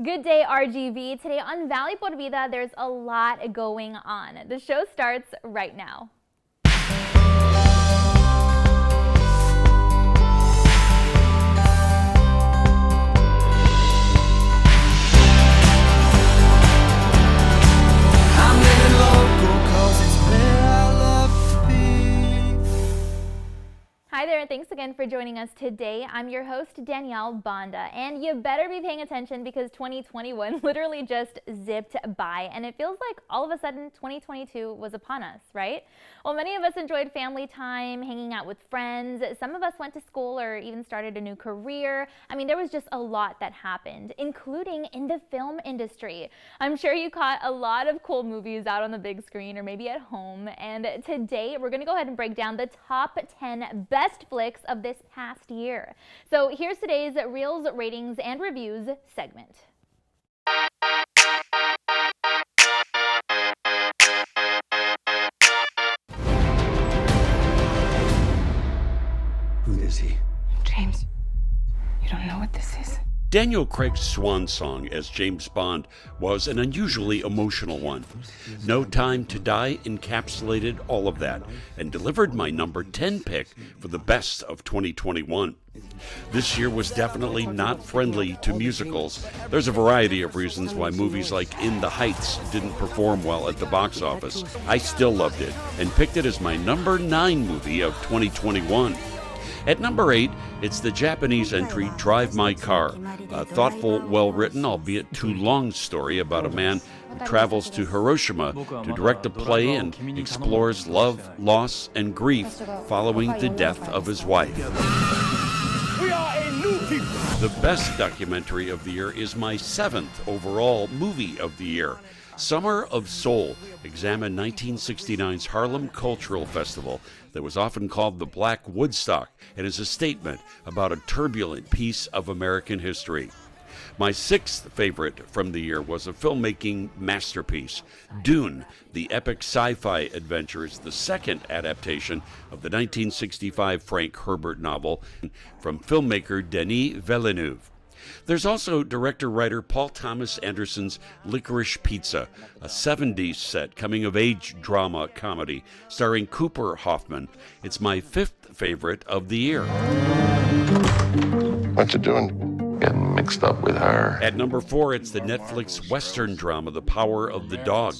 Good day, RGV. Today on Valley por Vida, there's a lot going on. The show starts right now. Hi there, thanks again for joining us today. I'm your host, Danielle Banda, and you better be paying attention because 2021 literally just zipped by, and it feels like all of a sudden 2022 was upon us, right? Well, many of us enjoyed family time, hanging out with friends. Some of us went to school or even started a new career. I mean, there was just a lot that happened, including in the film industry. I'm sure you caught a lot of cool movies out on the big screen or maybe at home, and today we're going to go ahead and break down the top 10 best flicks of this past year. So here's today's Reels, Ratings, and Reviews segment. Who is he? James, you don't know what this is? Daniel Craig's swan song as James Bond was an unusually emotional one. No Time to Die encapsulated all of that and delivered my number 10 pick for the best of 2021. This year was definitely not friendly to musicals. There's a variety of reasons why movies like In the Heights didn't perform well at the box office. I still loved it and picked it as my number 9 movie of 2021. At number 8, it's the Japanese entry Drive My Car, a thoughtful, well-written, albeit too long story about a man who travels to Hiroshima to direct a play and explores love, loss, and grief following the death of his wife. We are a new people. The best documentary of the year is my 7th overall movie of the year. Summer of Soul examined 1969's Harlem Cultural Festival that was often called the Black Woodstock and is a statement about a turbulent piece of American history. My 6th favorite from the year was a filmmaking masterpiece. Dune, the epic sci-fi adventure, is the second adaptation of the 1965 Frank Herbert novel from filmmaker Denis Villeneuve. There's also director-writer Paul Thomas Anderson's Licorice Pizza, a 70s set coming-of-age drama comedy starring Cooper Hoffman. It's my 5th favorite of the year. What you doing? Getting mixed up with her. At number 4, it's the Netflix Western drama The Power of the Dog.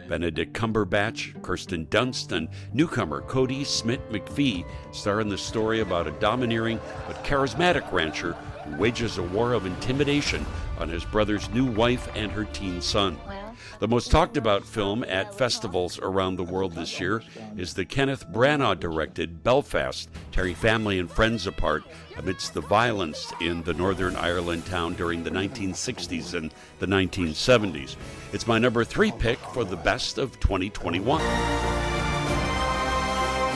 Benedict Cumberbatch, Kirsten Dunst, and newcomer Cody Smith-McPhee star in the story about a domineering but charismatic rancher who wages a war of intimidation on his brother's new wife and her teen son. The most talked about film at festivals around the world this year is the Kenneth Branagh-directed Belfast, tearing family and friends apart amidst the violence in the Northern Ireland town during the 1960s and the 1970s. It's my number 3 pick for the best of 2021.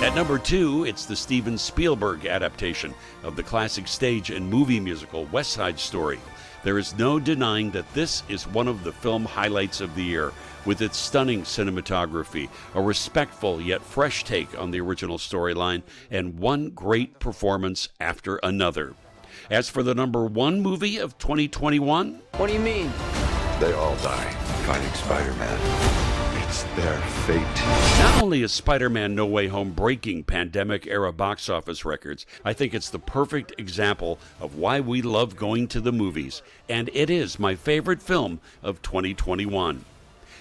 At number 2, it's the Steven Spielberg adaptation of the classic stage and movie musical West Side Story. There is no denying that this is one of the film highlights of the year, with its stunning cinematography, a respectful yet fresh take on the original storyline, and one great performance after another. As for the number 1 movie of 2021... What do you mean? They all die fighting Spider-Man. It's their fate. Not only is Spider-Man No Way Home breaking pandemic-era box office records, I think it's the perfect example of why we love going to the movies, and it is my favorite film of 2021.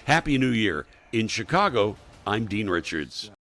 Happy New Year. In Chicago, I'm Dean Richards.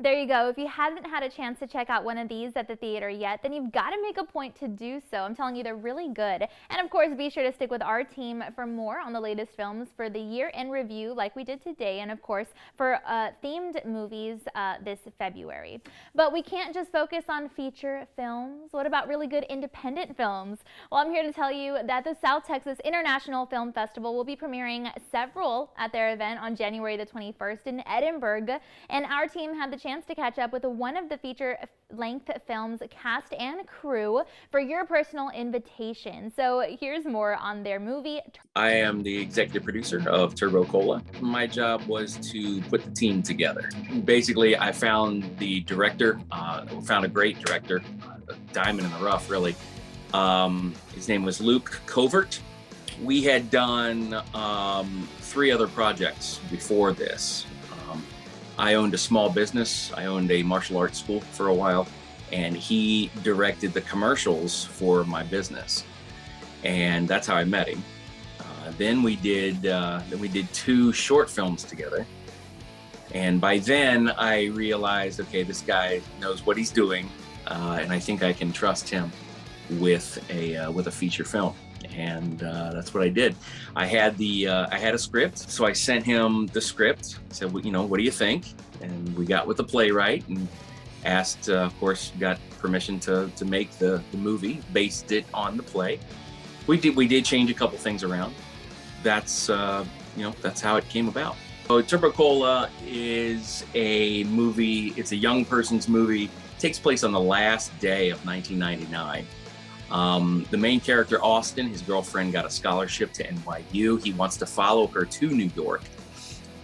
There you go. If you haven't had a chance to check out one of these at the theater yet, then you've got to make a point to do so. I'm telling you, they're really good. And of course, be sure to stick with our team for more on the latest films for the year in review like we did today, and of course for themed movies this February. But we can't just focus on feature films. What about really good independent films? Well, I'm here to tell you that the South Texas International Film Festival will be premiering several at their event on January the 21st in Edinburgh, and our team had the chance to catch up with one of the feature-length film's cast and crew for your personal invitation. So here's more on their movie. I am the executive producer of Turbo Cola. My job was to put the team together. Basically, I found the director, found a great director, a diamond in the rough, really. His name was Luke Covert. We had done 3 other projects before this. I owned a small business. I owned a martial arts school for a while, and he directed the commercials for my business. And that's how I met him. Then we did 2 short films together. And by then I realized, okay, this guy knows what he's doing, and I think I can trust him with a feature film. And that's what I did. I had a script, so I sent him the script. Said, well, what do you think? And we got with the playwright and asked, of course, got permission to make the movie, based it on the play. We did change a couple things around. That's that's how it came about. So Turbo Cola is a movie. It's a young person's movie. It takes place on the last day of 1999. The main character, Austin, his girlfriend got a scholarship to NYU. He wants to follow her to New York.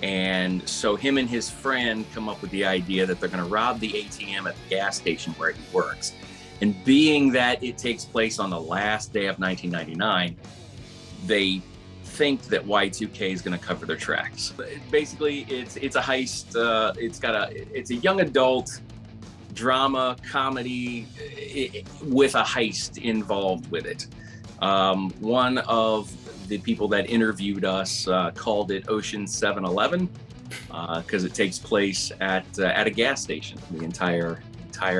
And so him and his friend come up with the idea that they're going to rob the ATM at the gas station where he works. And being that it takes place on the last day of 1999, they think that Y2K is going to cover their tracks. Basically, it's a heist. It's a young adult drama comedy with a heist involved with it. One of the people that interviewed us called it Ocean 7-Eleven because it takes place at a gas station. The entire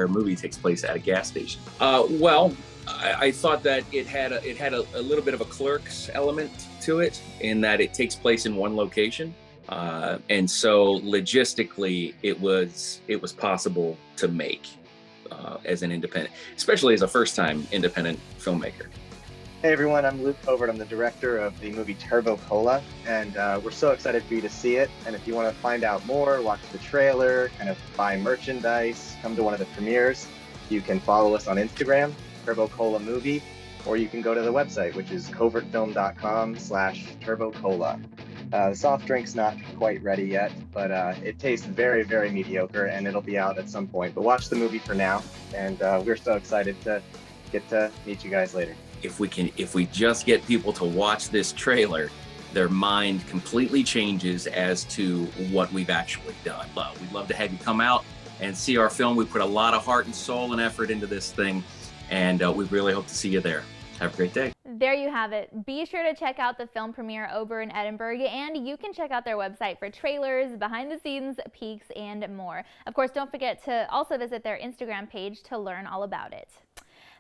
movie takes place at a gas station. I thought that it had a little bit of a Clerks element to it, in that it takes place in one location. And so logistically, it was possible to make as an independent, especially as a first-time independent filmmaker. Hey everyone, I'm Luke Covert. I'm the director of the movie Turbo Cola, and we're so excited for you to see it. And if you want to find out more, watch the trailer, kind of buy merchandise, come to one of the premieres, you can follow us on Instagram, Turbo Cola Movie, or you can go to the website, which is covertfilm.com/turbocola. The soft drink's not quite ready yet, but it tastes very, very mediocre, and it'll be out at some point. But watch the movie for now, and we're so excited to get to meet you guys later. If we just get people to watch this trailer, their mind completely changes as to what we've actually done. We'd love to have you come out and see our film. We put a lot of heart and soul and effort into this thing, and we really hope to see you there. Have a great day. There you have it. Be sure to check out the film premiere over in Edinburgh, and you can check out their website for trailers, behind the scenes, peeks, and more. Of course, don't forget to also visit their Instagram page to learn all about it.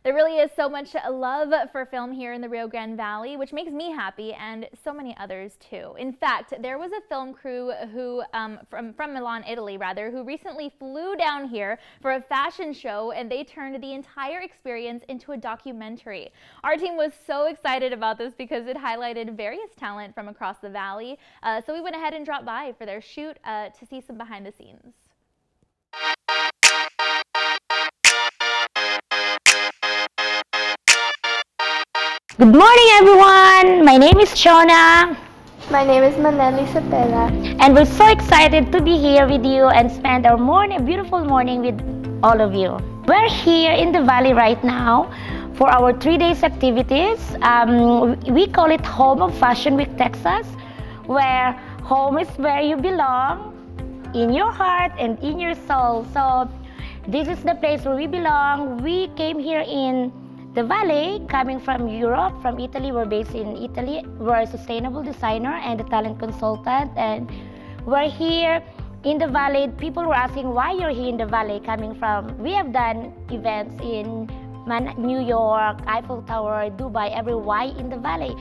There really is so much love for film here in the Rio Grande Valley, which makes me happy, and so many others too. In fact, there was a film crew who, from Milan, Italy rather, who recently flew down here for a fashion show, and they turned the entire experience into a documentary. Our team was so excited about this because it highlighted various talent from across the valley, so we went ahead and dropped by for their shoot to see some behind the scenes. Good morning, everyone! My name is Shona. My name is Maneli Cepeda. And we're so excited to be here with you and spend our beautiful morning with all of you. We're here in the valley right now for our 3 days activities. We call it Home of Fashion Week, Texas, where home is where you belong, in your heart and in your soul. So this is the place where we belong. We came here in the valley, coming from Europe, from Italy. We're based in Italy. We're a sustainable designer and a talent consultant, and we're here in the valley. People were asking why you're here in the valley, coming from, we have done events in New York, Eiffel Tower, Dubai, why in the valley?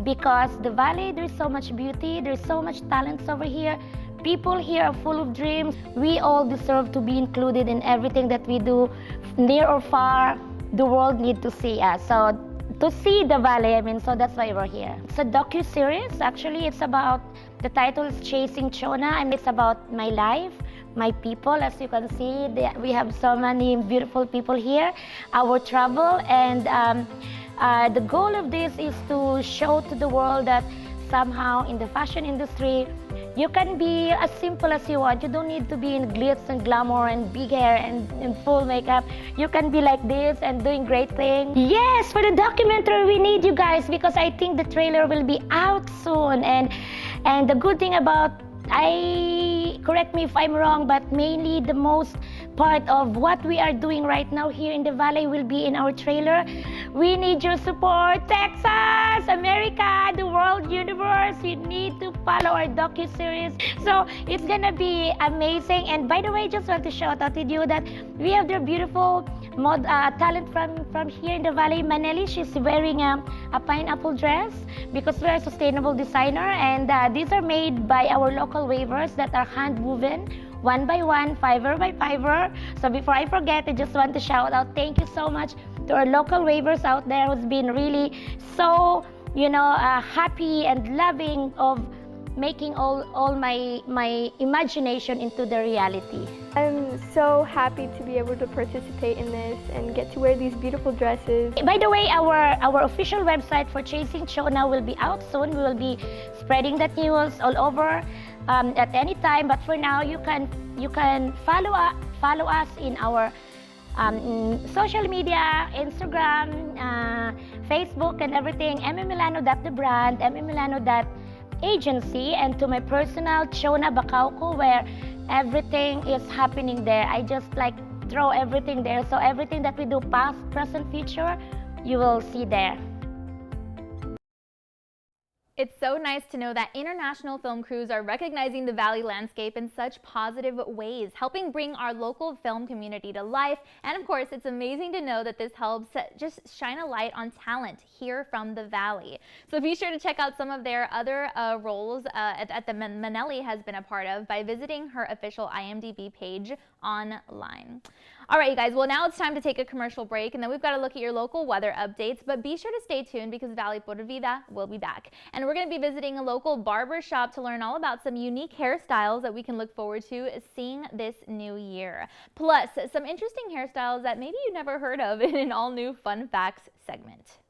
Because the valley, there's so much beauty, there's so much talents over here. People here are full of dreams. We all deserve to be included in everything that we do, near or far. The world needs to see us. So to see the valley, so that's why we're here. It's a docu-series. Actually, it's about, the title is Chasing Chona, and it's about my life, my people. As you can see, we have so many beautiful people here, our travel, and the goal of this is to show to the world that somehow in the fashion industry, You can be as simple as you want. You don't need to be in glitz and glamour and big hair and full makeup. You can be like this and doing great things. Yes, for the documentary, we need you guys because I think the trailer will be out soon. And the good thing about, correct me if I'm wrong, but mainly the most part of what we are doing right now here in the Valley will be in our trailer. We need your support. Texas, America, the world universe, you need to follow our docu-series. So it's gonna be amazing. And by the way, just want to shout out to you that we have the beautiful talent from here in the Valley. Maneli, she's wearing a pineapple dress because we're a sustainable designer, and these are made by our local weavers that are hand woven, one by one, fiber by fiber. So before I forget, I just want to shout out, thank you so much to our local weavers out there who's been really so, happy and loving of making all my imagination into the reality. I'm so happy to be able to participate in this and get to wear these beautiful dresses. By the way, our official website for Chasing Chona will be out soon. We will be spreading that news all over at any time. But for now, you can follow us in our social media, Instagram, Facebook, and everything. The brand, agency, and to my personal Chona Bacauco, where everything is happening there. I just throw everything there. So everything that we do, past, present, future, you will see there. It's so nice to know that international film crews are recognizing the Valley landscape in such positive ways, helping bring our local film community to life. And of course, it's amazing to know that this helps just shine a light on talent here from the Valley. So be sure to check out some of their other roles that the Manelli has been a part of by visiting her official IMDb page online. All right, you guys, well, now it's time to take a commercial break, and then we've got to look at your local weather updates, but be sure to stay tuned because Valley por Vida will be back. And we're going to be visiting a local barber shop to learn all about some unique hairstyles that we can look forward to seeing this new year. Plus, some interesting hairstyles that maybe you never heard of in an all-new Fun Facts segment.